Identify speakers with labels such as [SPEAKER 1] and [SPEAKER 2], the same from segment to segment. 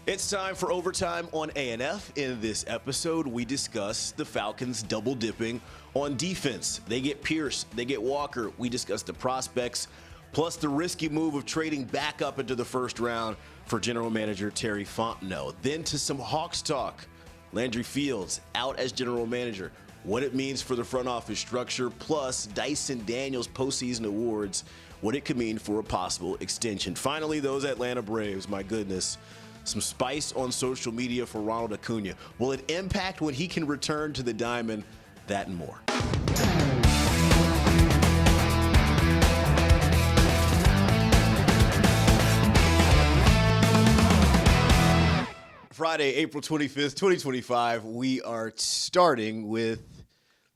[SPEAKER 1] It's time for Overtime on ANF. In this episode, we discuss the Falcons double dipping on defense. They get Pierce, they get Walker. We discuss the prospects, plus the risky move of trading back up into the first round for general manager Terry Fontenot. Then to some Hawks talk. Landry Fields out as general manager, what it means for the front office structure, plus Dyson Daniels postseason awards, what it could mean for a possible extension. Finally, those Atlanta Braves, my goodness. Some spice on social media for Ronald Acuna. Will it impact when he can return to the diamond? That and more. Friday, April 25th, 2025, we are starting with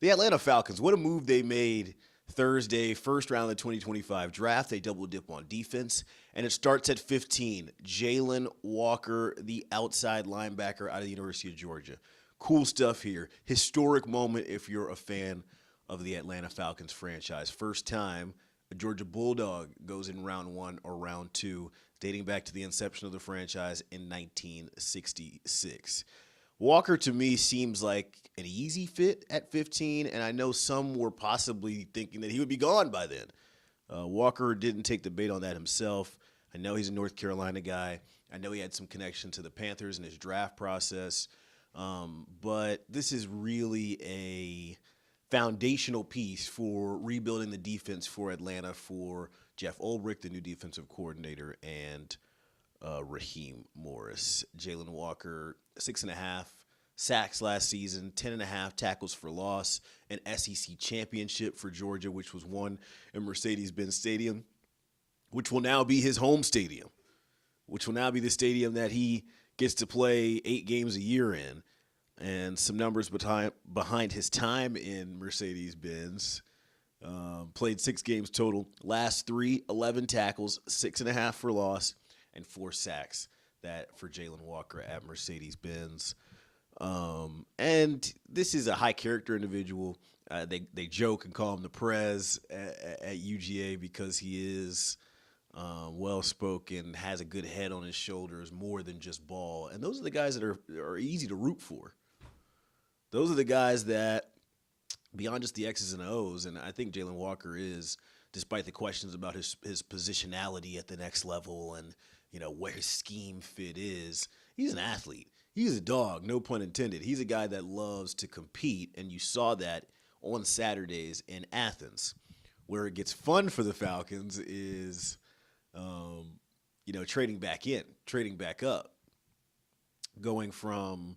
[SPEAKER 1] the Atlanta Falcons. What a move they made Thursday, first round of the 2025 draft. They double dip on defense, and it starts at 15. Jaylen Walker, the outside linebacker out of the University of Georgia. Cool stuff here. Historic moment if you're a fan of the Atlanta Falcons franchise. First time a Georgia Bulldog goes in round one or round two, dating back to the inception of the franchise in 1966. Walker, to me, seems like an easy fit at 15, and I know some were possibly thinking that he would be gone by then. Walker didn't take the bait on that himself. I know he's a North Carolina guy. I know he had some connection to the Panthers in his draft process, but this is really a foundational piece for rebuilding the defense for Atlanta for Jeff Ulbrich, the new defensive coordinator, and Raheem Morris. Jaylen Walker, 6.5 sacks last season, 10.5 tackles for loss, an SEC championship for Georgia, which was won in Mercedes-Benz Stadium, which will now be his home stadium, which will now be the stadium that he gets to play 8 games a year in. And some numbers behind his time in Mercedes-Benz. Played 6 games total. Last 3, 11 tackles, 6.5 for loss, and 4 sacks. That for Jaylen Walker at Mercedes-Benz. And this is a high-character individual. They joke and call him the Prez at UGA because he is well-spoken, has a good head on his shoulders, more than just ball. And those are the guys that are easy to root for. Those are the guys that, beyond just the X's and O's, and I think Jaylen Walker is, despite the questions about his positionality at the next level and, you know, where his scheme fit is, he's an athlete. He's a dog, no pun intended. He's a guy that loves to compete, and you saw that on Saturdays in Athens. Where it gets fun for the Falcons is, trading back in, trading back up, going from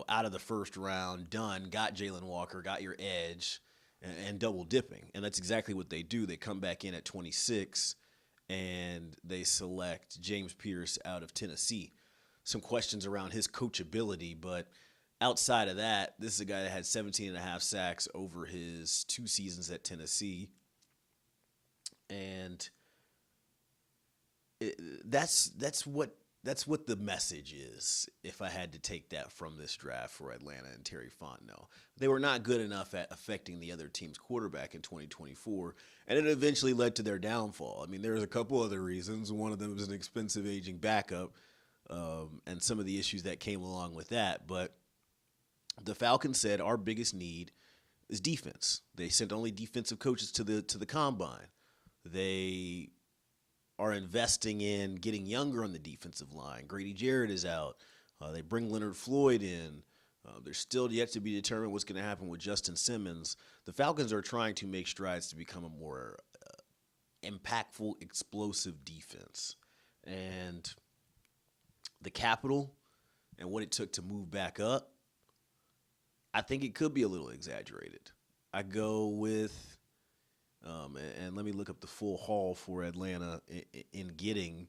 [SPEAKER 1] out of the first round, done, got Jaylen Walker, got your edge, and double dipping. And that's exactly what they do. They come back in at 26, and they select James Pierce out of Tennessee. Some questions around his coachability, but outside of that, this is a guy that had 17.5 sacks over his 2 seasons at Tennessee. And that's what the message is, if I had to take that from this draft for Atlanta and Terry Fontenot. They were not good enough at affecting the other team's quarterback in 2024, and it eventually led to their downfall. I mean, there's a couple other reasons. One of them was an expensive aging backup and some of the issues that came along with that. But the Falcons said our biggest need is defense. They sent only defensive coaches to the combine. They are investing in getting younger on the defensive line. Grady Jarrett is out. They bring Leonard Floyd in. There's still yet to be determined what's going to happen with Justin Simmons. The Falcons are trying to make strides to become a more impactful, explosive defense. And the capital and what it took to move back up, I think it could be a little exaggerated. I go with and let me look up the full haul for Atlanta in getting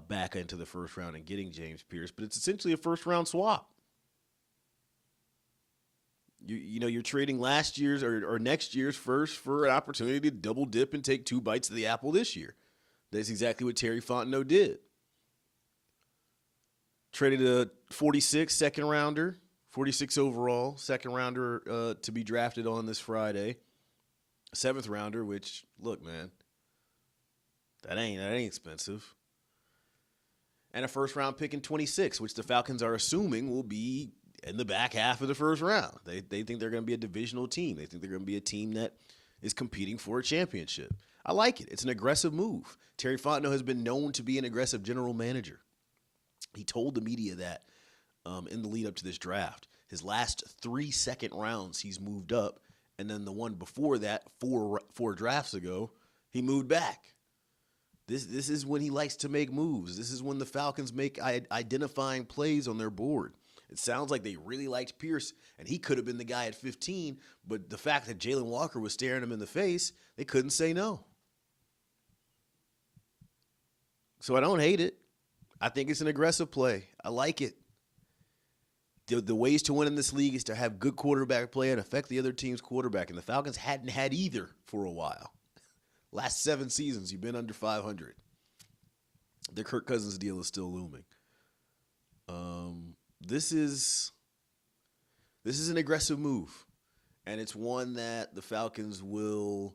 [SPEAKER 1] back into the first round and getting James Pierce, but it's essentially a first-round swap. You're trading last year's or next year's first for an opportunity to double dip and take 2 bites of the apple this year. That's exactly what Terry Fontenot did. Traded a 46 second-rounder, 46 overall, second-rounder to be drafted on this Friday. 7th rounder, which, look, man, that ain't expensive. and a first-round pick in 26, which the Falcons are assuming will be in the back half of the first round. They think they're going to be a divisional team. They think they're going to be a team that is competing for a championship. I like it. It's an aggressive move. Terry Fontenot has been known to be an aggressive general manager. He told the media that in the lead up to this draft. His last 3 second rounds, he's moved up. And then the one before that, four drafts ago, he moved back. This is when he likes to make moves. This is when the Falcons make identifying plays on their board. It sounds like they really liked Pierce, and he could have been the guy at 15, but the fact that Jaylen Walker was staring him in the face, they couldn't say no. So I don't hate it. I think it's an aggressive play. I like it. The ways to win in this league is to have good quarterback play and affect the other team's quarterback, and the Falcons hadn't had either for a while. Last 7 seasons, you've been under 500. The Kirk Cousins deal is still looming. This is an aggressive move, and it's one that the Falcons will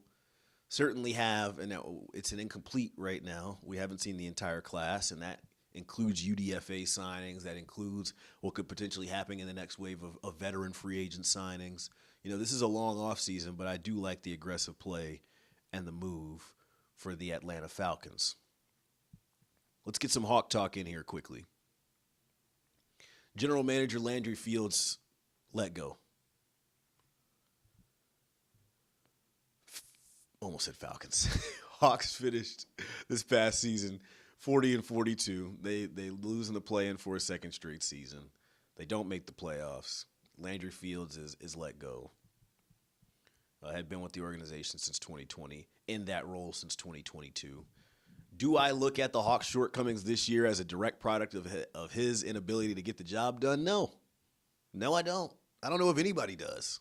[SPEAKER 1] certainly have, and it's an incomplete right now. We haven't seen the entire class, and that includes UDFA signings. That includes what could potentially happen in the next wave of veteran free agent signings. You know, this is a long offseason, but I do like the aggressive play and the move for the Atlanta Falcons. Let's get some Hawk talk in here quickly. General Manager Landry Fields let go. Almost said Falcons. Hawks finished this past season 40-42. They lose in the play-in for a second straight season. They don't make the playoffs. Landry Fields is let go. Had been with the organization since 2020, in that role since 2022. Do I look at the Hawks' shortcomings this year as a direct product of his inability to get the job done? No. No, I don't. I don't know if anybody does.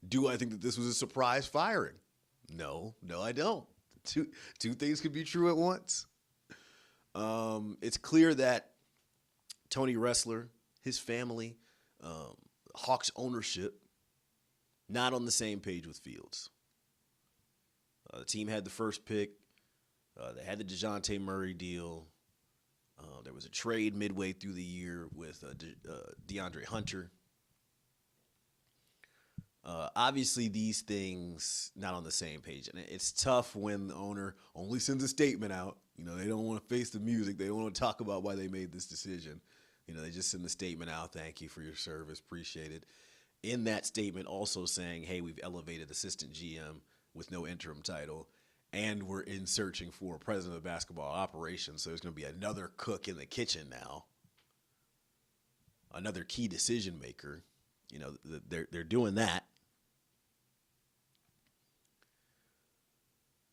[SPEAKER 1] Do I think that this was a surprise firing? No, I don't. Two things could be true at once. It's clear that Tony Ressler, his family, Hawks ownership, not on the same page with Fields. The team had the first pick. They had the DeJounte Murray deal. There was a trade midway through the year with DeAndre Hunter. Obviously, these things not on the same page. And it's tough when the owner only sends a statement out. You know, they don't want to face the music. They don't want to talk about why they made this decision. You know, they just send the statement out. Thank you for your service. Appreciate it. In that statement also saying, hey, we've elevated assistant GM with no interim title, and we're in searching for president of basketball operations. So there's going to be another cook in the kitchen now, another key decision maker. You know, they're doing that.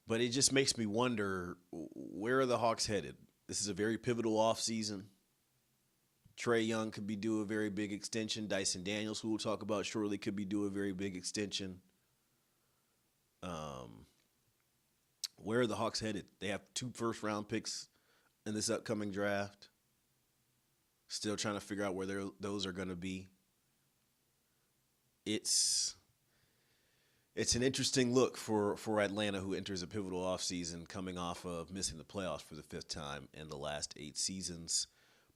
[SPEAKER 1] But it just makes me wonder, where are the Hawks headed? This is a very pivotal offseason. Trae Young could be due a very big extension. Dyson Daniels, who we'll talk about shortly, could be due a very big extension. Where are the Hawks headed? They have 2 first-round picks in this upcoming draft. Still trying to figure out where those are going to be. It's an interesting look for Atlanta, who enters a pivotal offseason coming off of missing the playoffs for the 5th time in the last 8 seasons.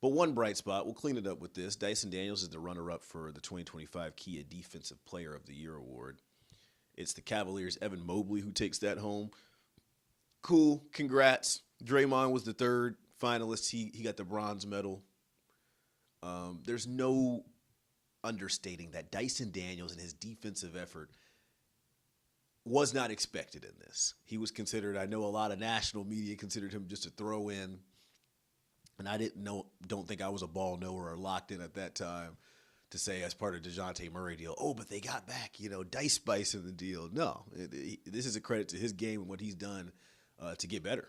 [SPEAKER 1] But one bright spot, we'll clean it up with this. Dyson Daniels is the runner-up for the 2025 Kia Defensive Player of the Year award. It's the Cavaliers' Evan Mobley who takes that home. Cool, congrats. Draymond was the 3rd finalist. He got the bronze medal. There's no understating that Dyson Daniels and his defensive effort was not expected in this. He was considered, I know a lot of national media considered him just a throw-in, and I don't think I was a ball knower or locked in at that time to say as part of DeJounte Murray deal, oh, but they got back, Dice Spice in the deal. No, this is a credit to his game and what he's done to get better.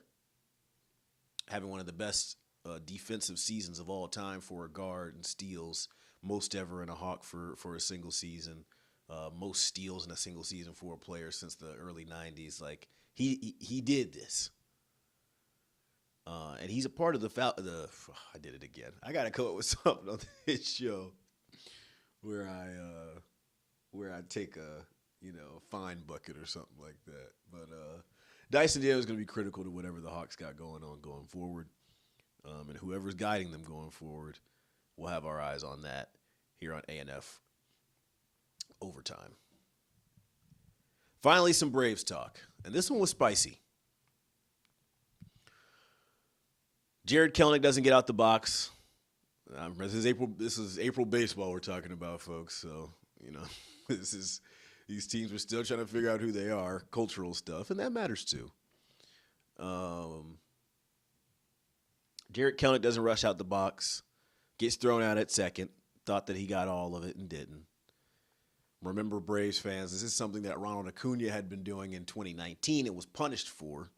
[SPEAKER 1] Having one of the best defensive seasons of all time for a guard and steals, most ever in a Hawk for a single season, most steals in a single season for a player since the early 90s. Like, he did this. And he's a part of I did it again. I got to come up with something on this show where I take a fine bucket or something like that. But Dyson Daniels is going to be critical to whatever the Hawks got going forward. And whoever's guiding them going forward, we'll have our eyes on that here on ANF Overtime. Finally, some Braves talk. And this one was spicy. Jared Kelenic doesn't get out the box. This is April baseball we're talking about, folks. So, these teams are still trying to figure out who they are, cultural stuff, and that matters too. Jared Kelenic doesn't rush out the box, gets thrown out at second, thought that he got all of it and didn't. Remember, Braves fans, this is something that Ronald Acuna had been doing in 2019 and was punished for.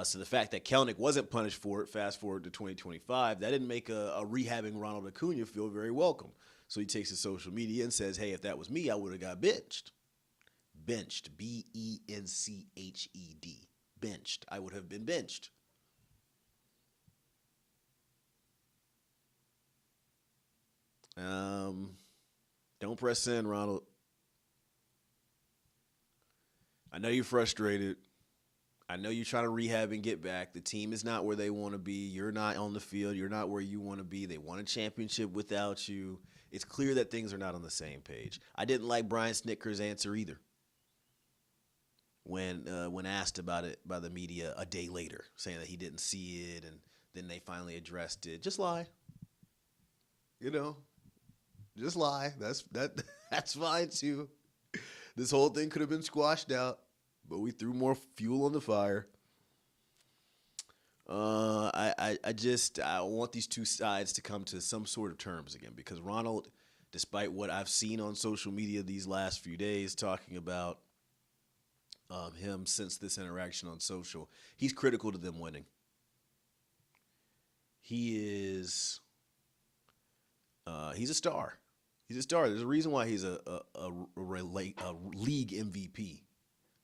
[SPEAKER 1] So the fact that Kelenic wasn't punished for it, fast forward to 2025, that didn't make a rehabbing Ronald Acuna feel very welcome. So he takes to social media and says, hey, if that was me, I would have got benched. Benched, B-E-N-C-H-E-D. Benched. I would have been benched. Don't press send, Ronald. I know you're frustrated. I know you're trying to rehab and get back. The team is not where they want to be. You're not on the field. You're not where you want to be. They won a championship without you. It's clear that things are not on the same page. I didn't like Brian Snitker's answer either when asked about it by the media a day later, saying that he didn't see it, and then they finally addressed it. Just lie. Just lie. That's fine too. This whole thing could have been squashed out, but we threw more fuel on the fire. I want these two sides to come to some sort of terms again, because Ronald, despite what I've seen on social media these last few days talking about him since this interaction on social, he's critical to them winning. He's a star. He's a star. There's a reason why he's a league MVP.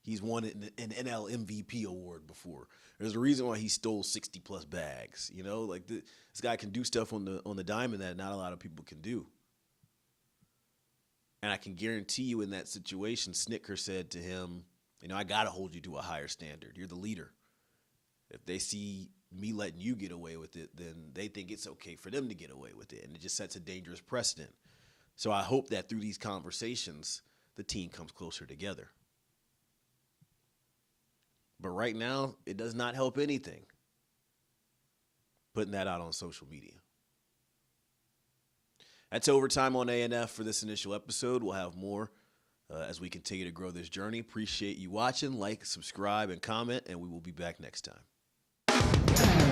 [SPEAKER 1] He's won an NL MVP award before. There's a reason why he stole 60-plus bags. This guy can do stuff on the diamond that not a lot of people can do. And I can guarantee you in that situation, Snitker said to him, I got to hold you to a higher standard. You're the leader. If they see me letting you get away with it, then they think it's okay for them to get away with it. And it just sets a dangerous precedent. So I hope that through these conversations, the team comes closer together. But right now, it does not help anything putting that out on social media. That's Overtime on ANF for this initial episode. We'll have more as we continue to grow this journey. Appreciate you watching. Like, subscribe, and comment, and we will be back next time.